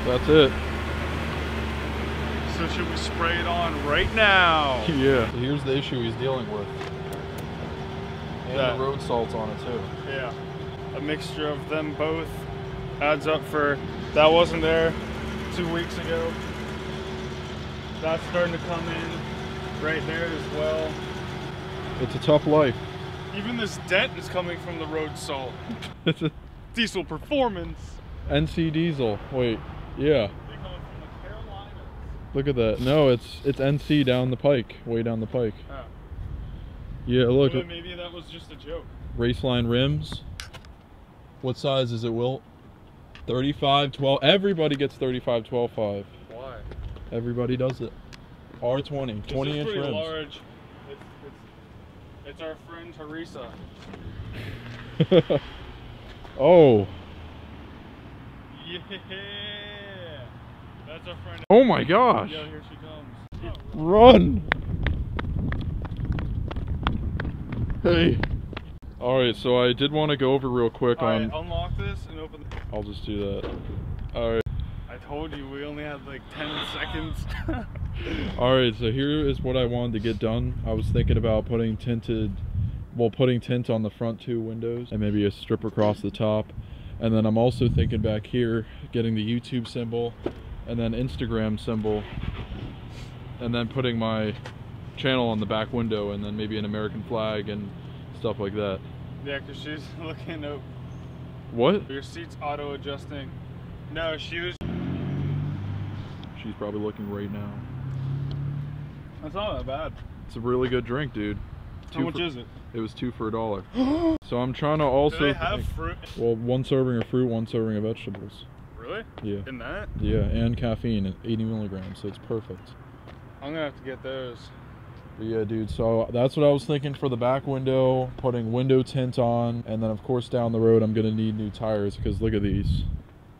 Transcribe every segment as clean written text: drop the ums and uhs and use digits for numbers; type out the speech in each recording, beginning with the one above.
That's it. So should we spray it on right now? Yeah. So here's the issue he's dealing with. And the road salt's on it too. Yeah. A mixture of them both adds up for, that wasn't there 2 weeks ago. That's starting to come in right there as well. It's a tough life. Even this dent is coming from the road salt. It's a Diesel performance. NC Diesel. Wait, yeah. They come from the Carolinas. Look at that. No, it's NC down the pike, way down the pike. Oh. Yeah, look. Well, maybe that was just a joke. Raceline rims. What size is it, Wilt? 35, 12. Everybody gets 35, 12, 5. Why? Everybody does it. R20, 20-inch rims. Large. It's our friend Teresa. Oh. Yeah. That's our friend. Oh my gosh. Yo, here she comes. Oh. Run. Hey. Alright, so I did want to go over real quick on... Alright, unlock this and open the... I'll just do that. Alright. I told you, we only had like 10 seconds. Alright, so here is what I wanted to get done. I was thinking about putting tint on the front 2 windows and maybe a strip across the top. And then I'm also thinking back here, getting the YouTube symbol and then Instagram symbol. And then putting my channel on the back window and then maybe an American flag and stuff like that. Yeah, because she's looking up. What? Your seat's auto-adjusting. No, she's probably looking right now. That's not that bad. It's a really good drink, dude. How much is it? It was 2 for $1. So I'm trying to also... Do they have fruit? Well, 1 serving of fruit, 1 serving of vegetables. Really? Yeah. In that? Yeah, and caffeine at 80 milligrams, so it's perfect. I'm gonna have to get those. But yeah, dude, so that's what I was thinking for the back window, putting window tint on, and then of course down the road I'm gonna need new tires, because look at these.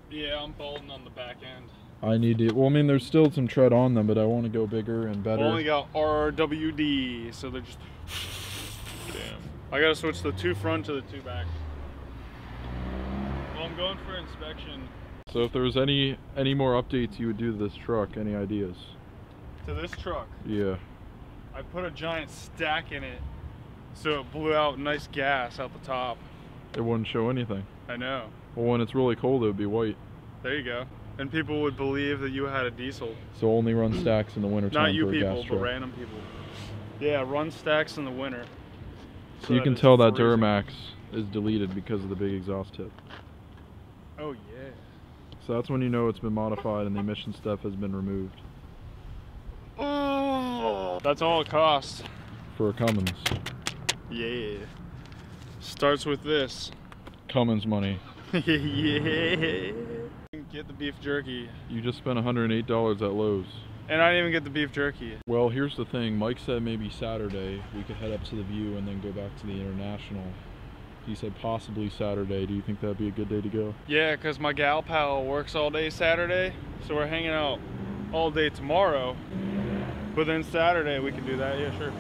Yeah, I'm balding on the back end. I need to, well, I mean, there's still some tread on them, but I want to go bigger and better. I only got RWD, so they're just... Damn. I gotta switch the 2 front to the 2 back. Well, I'm going for inspection. So if there was any more updates you would do to this truck, any ideas? To this truck? Yeah. I put a giant stack in it, so it blew out nice gas out the top. It wouldn't show anything. I know. Well, when it's really cold, it would be white. There you go. And people would believe that you had a diesel. So only run stacks in the winter time. Not you for a people, gas but truck. random people. Yeah, run stacks in the winter. So you can tell that Duramax is deleted because of the big exhaust tip. Oh yeah. So that's when you know it's been modified and the emission stuff has been removed. Oh, that's all it costs. For a Cummins. Yeah. Starts with this. Cummins money. Yeah. Get the beef jerky. You just spent $108 at Lowe's. And I didn't even get the beef jerky. Well, here's the thing. Mike said maybe Saturday we could head up to the View and then go back to the International. He said possibly Saturday. Do you think that'd be a good day to go? Yeah, because my gal pal works all day Saturday, so we're hanging out all day tomorrow. But then Saturday we can do that. Yeah, sure.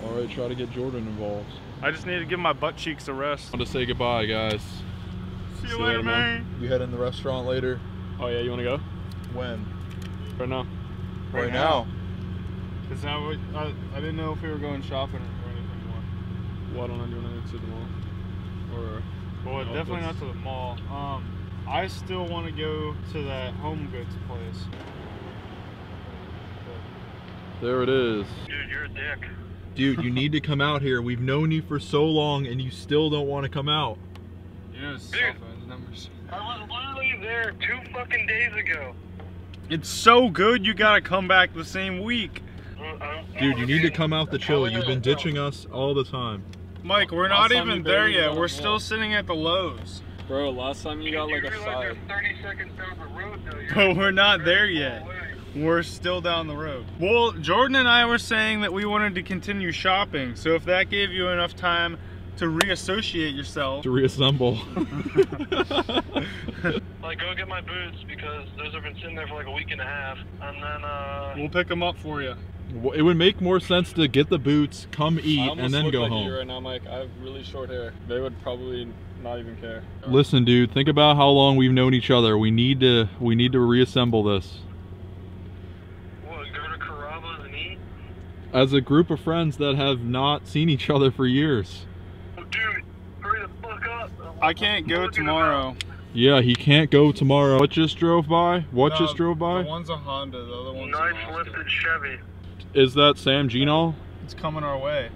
All right, try to get Jordan involved. I just need to give my butt cheeks a rest. I want to say goodbye, guys. See you later, man. You head in the restaurant later? Oh yeah, you want to go? When? Right now. Right now. Is that what, I didn't know if we were going shopping or anything more. Why don't I do anything to the mall? Or well, definitely not to the mall. I still want to go to that home goods place. There it is. Dude, you're a dick. Dude, you need to come out here. We've known you for so long and you still don't want to come out. You know, cell phone numbers. I was literally there 2 fucking days ago. It's so good, you gotta come back the same week. Dude, you need to come out to chill. You've been ditching us all the time. Mike, we're not even there yet. We're still sitting at the Lowe's. bro, last time you got like a side. 30 seconds down the road, though. But we're not there yet. We're still down the road. Well, Jordan and I were saying that we wanted to continue shopping. So if that gave you enough time to reassociate yourself. To reassemble. Like, go get my boots because those have been sitting there for like a week and a half. And then, we'll pick them up for you. It would make more sense to get the boots, come eat, and then go home. Right now, Mike. I have really short hair. They would probably not even care. Listen, dude, think about how long we've known each other. We need to reassemble this. What, go to Carrabba's and eat? As a group of friends that have not seen each other for years. Oh, dude, hurry the fuck up. I can't go tomorrow. Yeah, he can't go tomorrow. What just drove by? What just drove by? The one's a Honda, the other one's a Nice Mazda. lifted Chevy. Is that Sam Gino? It's coming our way.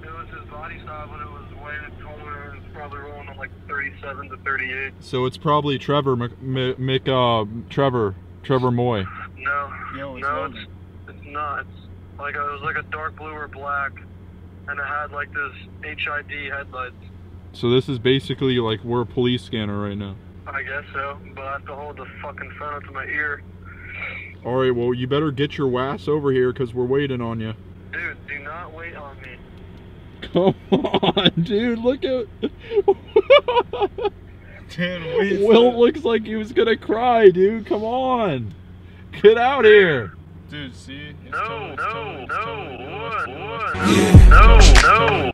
It was his body style, but it was weighted taller. It's probably rolling on like 37 to 38. So it's probably Trevor Trevor Moy. No, No, it's no, Logan. it's not. It's like it was like a dark blue or black, and it had like this HID headlights. So this is basically like we're a police scanner right now. I guess so, but I have to hold the fucking phone up to my ear. All right, well, you better get your wass over here because we're waiting on you. Dude, do not wait on me. Come on, dude, look at... Dude, wait. Will looks like he was gonna cry, dude. Come on. Get out here. Dude, see? It's No, totally- it's no, totally- it's no, totally doing what, this to us.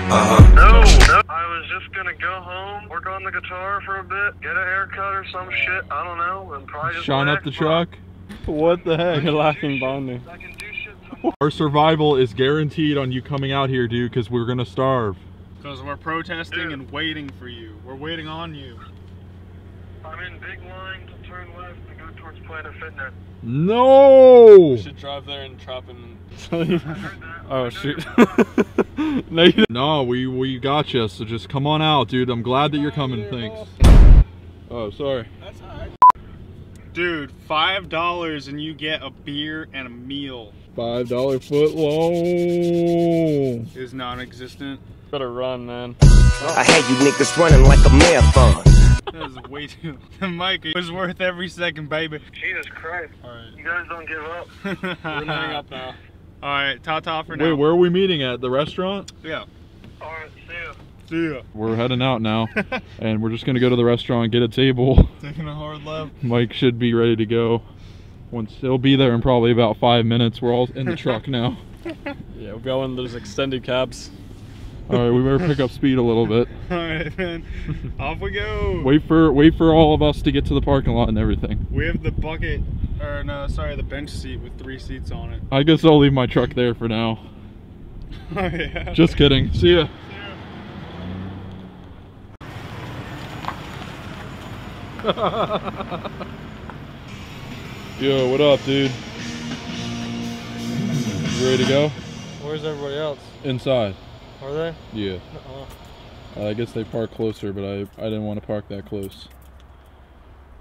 what? No. No. I was just gonna go home, work on the guitar for a bit, get a haircut or some shit, I don't know, and probably just Shine up relax, the truck. What the heck? You're laughing bonding. I can do shit tomorrow. Our survival is guaranteed on you coming out here, dude, because we're gonna starve. Because we're protesting Dude. and waiting for you. We're waiting on you. I'm in big line to turn left to go towards Planet Fitness. No! We should drive there and trap him. I heard that. Oh I shoot. No, no, we got you. So just come on out, dude. I'm glad that you're coming. Thanks. Oh, sorry. That's alright. Dude, $5 and you get a beer and a meal. $5 foot long. Is non-existent. Better run, man. I had you niggas running like a marathon. That was way too... Mike, it was worth every second, baby. Jesus Christ. Alright. You guys don't give up. We're gonna hang up now. Alright, ta-ta for now. Wait, where are we meeting at? The restaurant? Yeah. Alright, see ya. See ya. We're heading out now, and we're just gonna go to the restaurant, get a table. Taking a hard left. Mike should be ready to go. Once he'll be there in probably about 5 minutes. We're all in the truck now. Yeah, we'll go in those extended cabs. All right, we better pick up speed a little bit. Alright, man. Off we go. Wait for all of us to get to the parking lot and everything. We have the bucket, or no, sorry, the bench seat with 3 seats on it. I guess I'll leave my truck there for now. Oh yeah. Just kidding. See ya. Yo, what up, dude? You ready to go? Where's everybody else? Inside. Are they? Yeah. I guess they park closer, but I didn't want to park that close.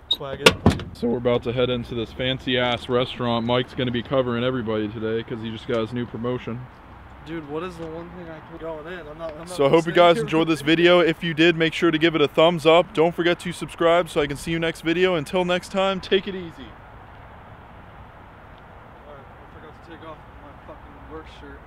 Swag it. So we're about to head into this fancy ass restaurant. Mike's gonna be covering everybody today because he just got his new promotion. Dude, what is the one thing I put going in? I'm not So I hope you guys enjoyed this video. If you did, make sure to give it a thumbs up. Don't forget to subscribe so I can see you next video. Until next time, take it easy. Alright, I forgot to take off my fucking work shirt.